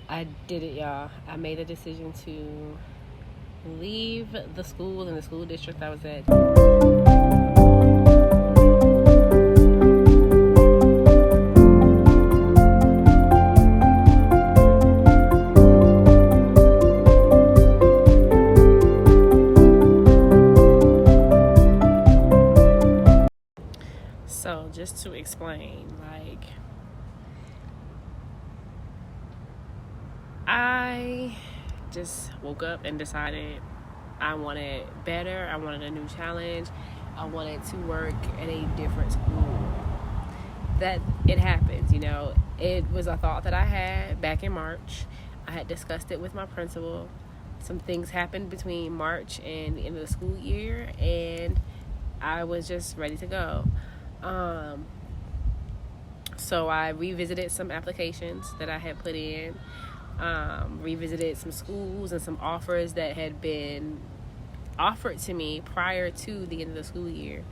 I did it, y'all. I made a decision to leave the school and the school district I was at. So, just to explain, like, I just woke up and decided I wanted better. I wanted a new challenge. I wanted to work at a different school. That it happens, you know. It was a thought that I had back in March. I had discussed it with my principal. Some things happened between March and the end of the school year, and I was just ready to go. So I revisited some applications that I had put in, revisited some schools and some offers that had been offered to me prior to the end of the school year,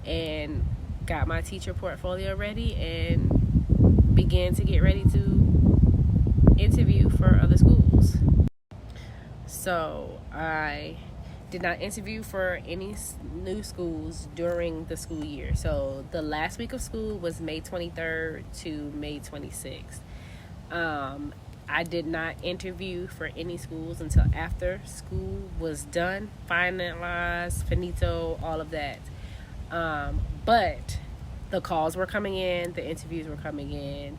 and got my teacher portfolio ready and began to get ready to interview for other schools. So I did not interview for any new schools during the school year. So the last week of school was May 23rd to May 26th. I did not interview for any schools until after school was done, finalized, finito, all of that. But the calls were coming in, the interviews were coming in.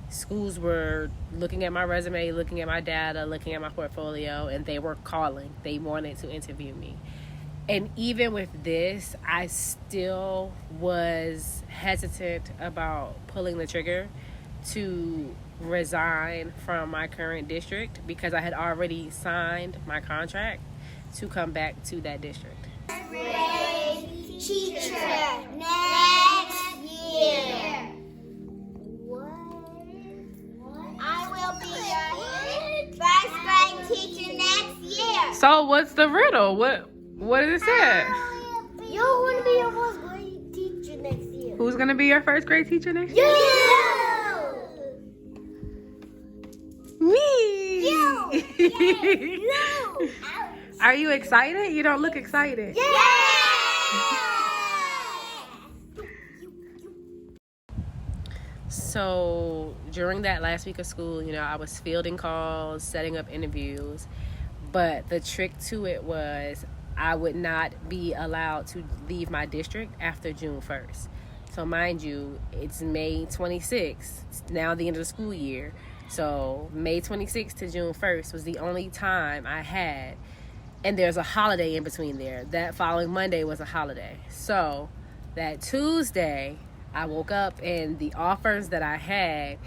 Schools were looking at my resume, looking at my data, looking at my portfolio, and they were calling. They wanted to interview me. And even with this, I still was hesitant about pulling the trigger to resign from my current district because I had already signed my contract to come back to that district. Grade teacher next year. I will be your first grade teacher next year. So what's the riddle? What does it say? You're going to be your first grade teacher next year. Who's going to be your first grade teacher next year? You! Me! You! You! Are you excited? You don't look excited. So during that last week of school, you know, I was fielding calls, setting up interviews, but the trick to it was I would not be allowed to leave my district after June 1st. So mind you, it's May 26th. It's now the end of the school year. So May 26th to June 1st was the only time I had. And there's a holiday in between there. That following Monday was a holiday. So that Tuesday, I woke up and the offers that I had,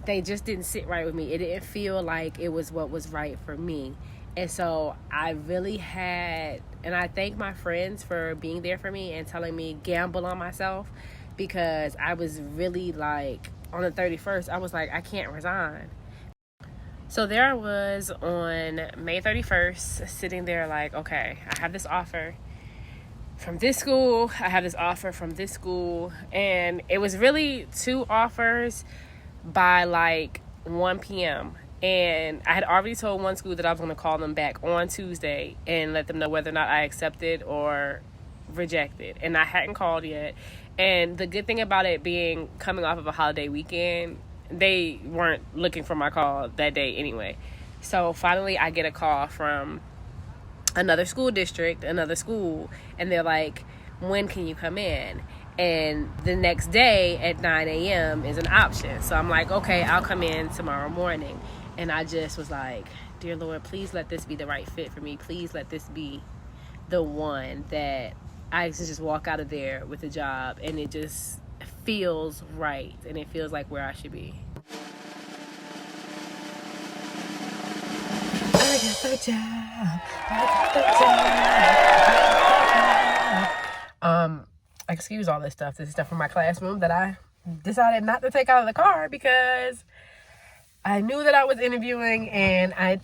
they just didn't sit right with me. It didn't feel like it was what was right for me. And so I really had, and I thank my friends for being there for me and telling me gamble on myself, because I was really like, on the 31st, I was like, I can't resign. So there I was on May 31st, sitting there like, okay, I have this offer from this school, I have this offer from this school, and it was really 2 offers by like 1 p.m. And I had already told one school that I was going to call them back on Tuesday and let them know whether or not I accepted or rejected. And I hadn't called yet. And the good thing about it being coming off of a holiday weekend, they weren't looking for my call that day anyway. So finally I get a call from another school district, another school, and they're like, when can you come in? And the next day at 9 a.m. is an option. So I'm like, okay, I'll come in tomorrow morning. And I just was like, dear Lord, please let this be the right fit for me. Please let this be the one that I can just walk out of there with a job and it just feels right and it feels like where I should be. I got the job. Excuse all this stuff. This is stuff from my classroom that I decided not to take out of the car because I knew that I was interviewing and I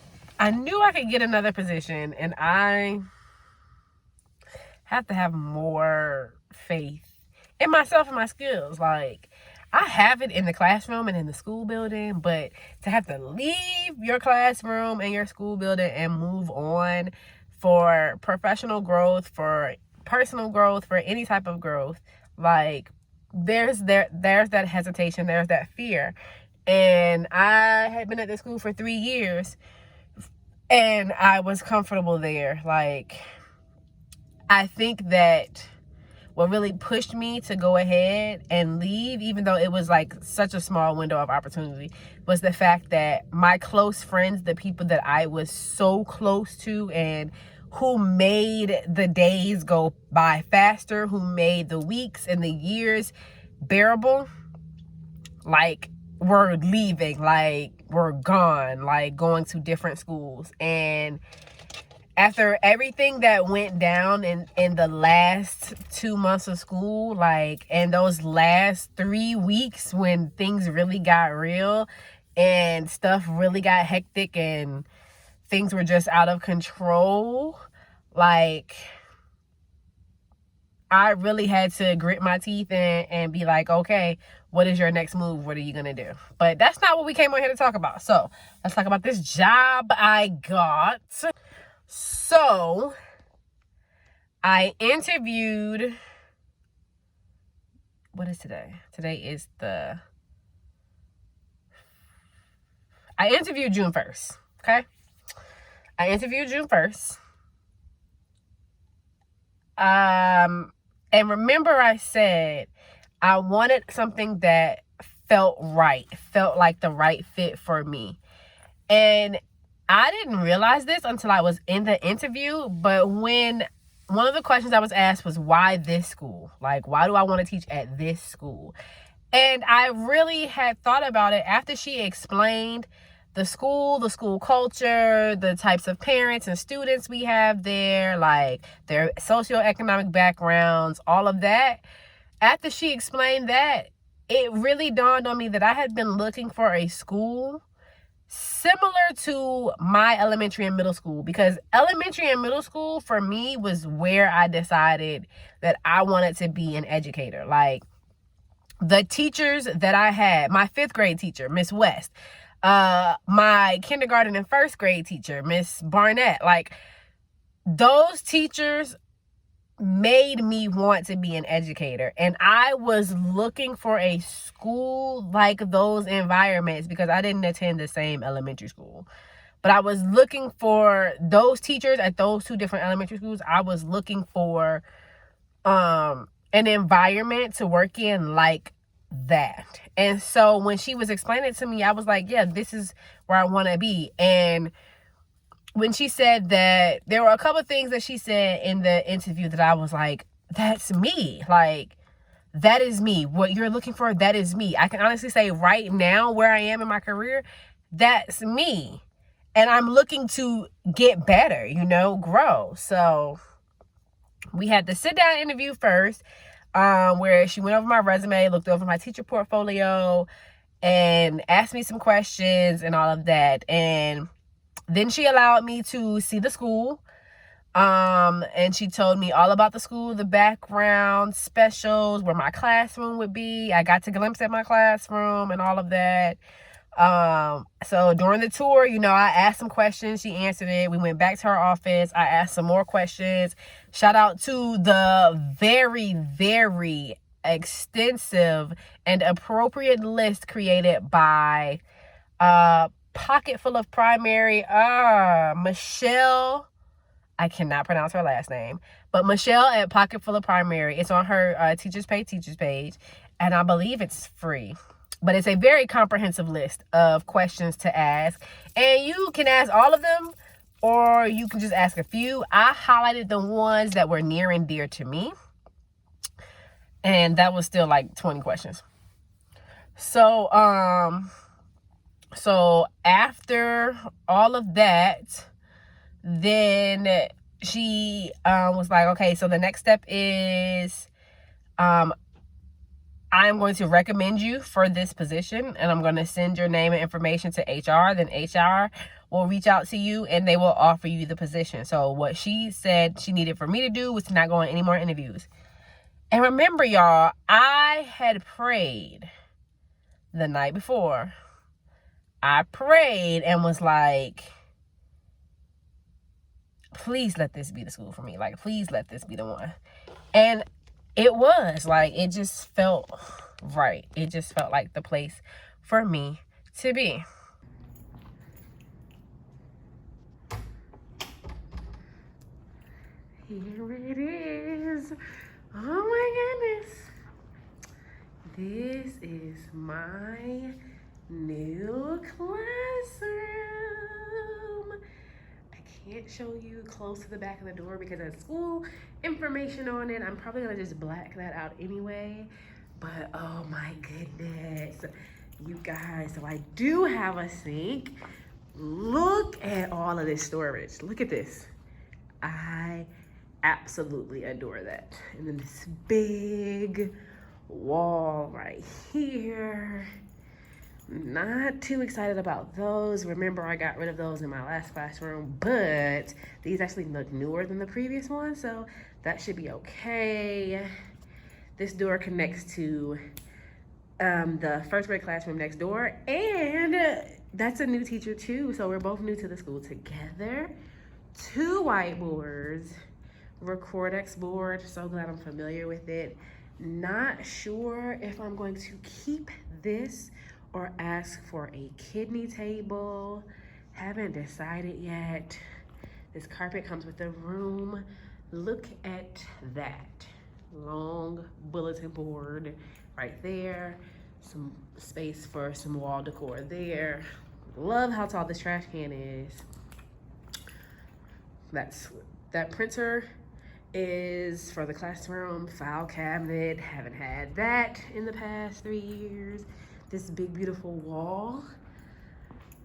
knew I could get another position, and I have to have more faith in myself and my skills. Like, I have it in the classroom and in the school building, but to have to leave your classroom and your school building and move on for professional growth, for personal growth, for any type of growth, like there's that hesitation, there's that fear. And I had been at the school for 3 years and I was comfortable there. Like, I think that what really pushed me to go ahead and leave, even though it was like such a small window of opportunity, was the fact that my close friends, the people that I was so close to and who made the days go by faster, who made the weeks and the years bearable, like, were leaving, like, were gone, like going to different schools. And after everything that went down in the last 2 months of school, like, and those last 3 weeks when things really got real and stuff really got hectic and things were just out of control, like, I really had to grit my teeth and be like, okay, what is your next move? What are you going to do? But that's not what we came on here to talk about. So let's talk about this job I got. So I interviewed, what is today? Today is I interviewed June 1st, okay? I interviewed June 1st. And remember I said I wanted something that felt right, felt like the right fit for me. And I didn't realize this until I was in the interview, but when one of the questions I was asked was, why this school? Like, why do I want to teach at this school? And I really had thought about it after she explained the school culture, the types of parents and students we have there, like their socioeconomic backgrounds, all of that. After she explained that, it really dawned on me that I had been looking for a school similar to my elementary and middle school, because elementary and middle school for me was where I decided that I wanted to be an educator. Like, the teachers that I had, my 5th grade teacher, Miss West, my kindergarten and 1st grade teacher, Miss Barnett, like, those teachers made me want to be an educator. And I was looking for a school like those environments because I didn't attend the same elementary school. But I was looking for those teachers at those 2 different elementary schools. I was looking for an environment to work in like that. And so when she was explaining it to me, I was like, yeah, this is where I want to be. And when she said that, there were a couple of things that she said in the interview that I was like, that's me. Like, that is me. What you're looking for, that is me. I can honestly say right now where I am in my career, that's me. And I'm looking to get better, grow. So we had the sit down interview first, where she went over my resume, looked over my teacher portfolio, and asked me some questions and all of that. And then she allowed me to see the school. And she told me all about the school, the background, specials, where my classroom would be. I got to glimpse at my classroom and all of that. So during the tour, I asked some questions. She answered it. We went back to her office. I asked some more questions. Shout out to the very, very extensive and appropriate list created by Pocket Full of Primary, Michelle. I cannot pronounce her last name, but Michelle at Pocket Full of Primary. It's on her teachers page, and I believe it's free. But it's a very comprehensive list of questions to ask, and you can ask all of them, or you can just ask a few. I highlighted the ones that were near and dear to me, and that was still like 20 questions. So after all of that, then she was like, okay, so the next step is I'm going to recommend you for this position, and I'm going to send your name and information to HR. Then HR will reach out to you and they will offer you the position. So what she said she needed for me to do was to not go on any more interviews. And remember, y'all, I had prayed the night before, I prayed and was like, please let this be the school for me. Like, please let this be the one. And it was. Like, it just felt right. It just felt like the place for me to be. Here it is. Oh my goodness. This is my new classroom. I can't show you close to the back of the door because there's school information on it. I'm probably gonna just black that out anyway. But oh my goodness, you guys, so I do have a sink. Look at all of this storage. Look at this. I absolutely adore that. And then this big wall right here. Not too excited about those. Remember, I got rid of those in my last classroom, but these actually look newer than the previous one, so that should be okay. This door connects to the first grade classroom next door, and that's a new teacher too, so we're both new to the school together. 2 whiteboards, Recordex board, so glad I'm familiar with it. Not sure if I'm going to keep this or ask for a kidney table. Haven't decided yet. This carpet comes with the room. Look at that. Long bulletin board right there. Some space for some wall decor there. Love how tall this trash can is. That printer is for the classroom. File cabinet, haven't had that in the past 3 years. This big beautiful wall.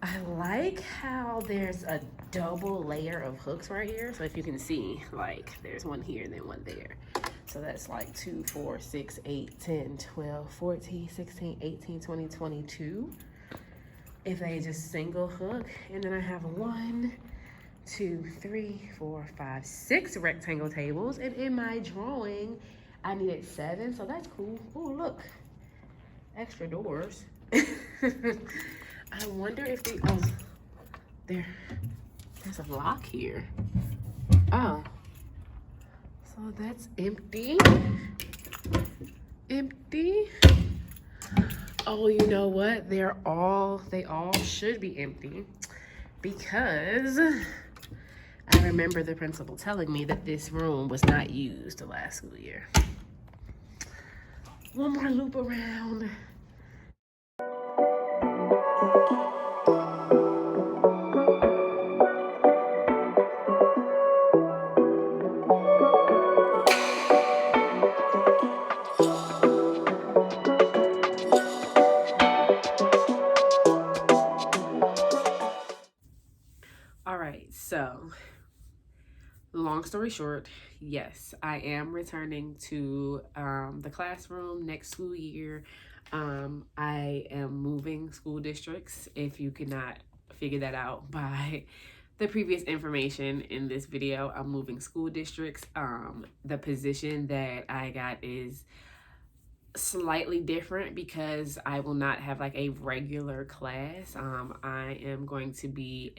I like how there's a double layer of hooks right here. So if you can see, like there's one here and then one there. So that's like 2, 4, 6, 8, 10, 12, 14, 16, 18, 20, 22. If they just single hook. And then I have 1, 2, 3, 4, 5, 6 rectangle tables. And in my drawing, I needed 7, so that's cool. Oh, look, extra doors. I wonder if they, oh, there's a lock here. Oh, so that's empty. Empty. Oh, you know what? They all should be empty because I remember the principal telling me that this room was not used the last school year. One more loop around. All right, so long story short, yes, I am returning to the classroom next school year. I am moving school districts, if you could not figure that out by the previous information in this video. I'm moving school districts. The position that I got is slightly different because I will not have like a regular class. I am going to be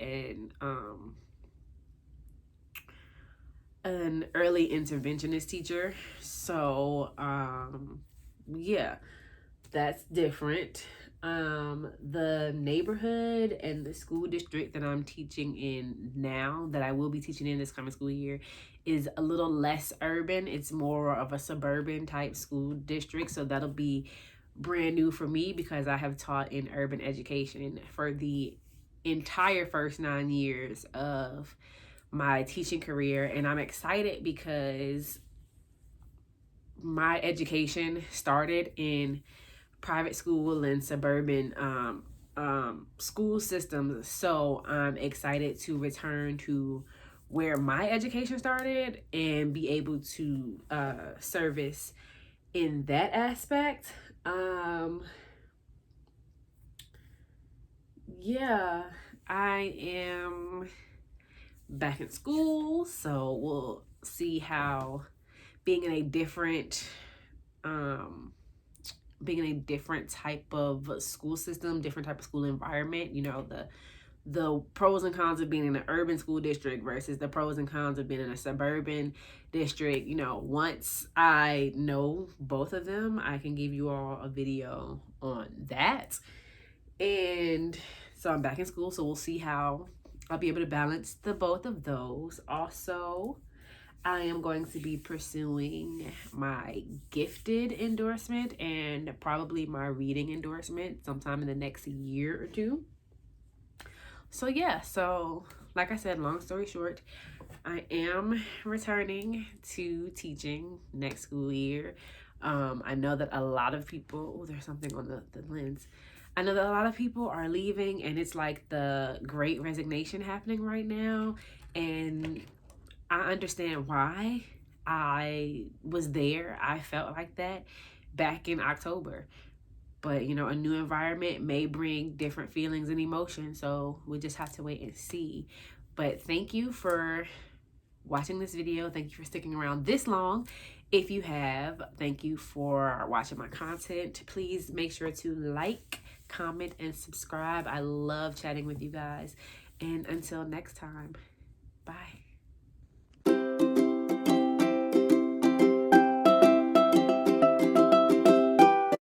an early interventionist teacher. So yeah, that's different. The neighborhood and the school district that I'm teaching in now, that I will be teaching in this coming school year, is a little less urban. It's more of a suburban type school district. So that'll be brand new for me because I have taught in urban education for the entire first 9 years of my teaching career. And I'm excited because my education started in private school and suburban school systems. So I'm excited to return to where my education started and be able to service in that aspect. Yeah, I am back in school, so we'll see how being in a different being in a different type of school system, different type of school environment. You know, the pros and cons of being in an urban school district versus the pros and cons of being in a suburban district. You know, once I know both of them, I can give you all a video on that. And so I'm back in school, so we'll see how I'll be able to balance the both of those. Also, I am going to be pursuing my gifted endorsement and probably my reading endorsement sometime in the next year or two. So yeah, so like I said, long story short, I am returning to teaching next school year. I know that a lot of people, oh, there's something on the lens. I know that a lot of people are leaving, and it's like the great resignation happening right now. And I understand why. I was there. I felt like that back in October. But, you know, a new environment may bring different feelings and emotions. So we just have to wait and see. But thank you for watching this video. Thank you for sticking around this long. If you have, thank you for watching my content. Please make sure to like, comment, and subscribe. I love chatting with you guys. And until next time, bye.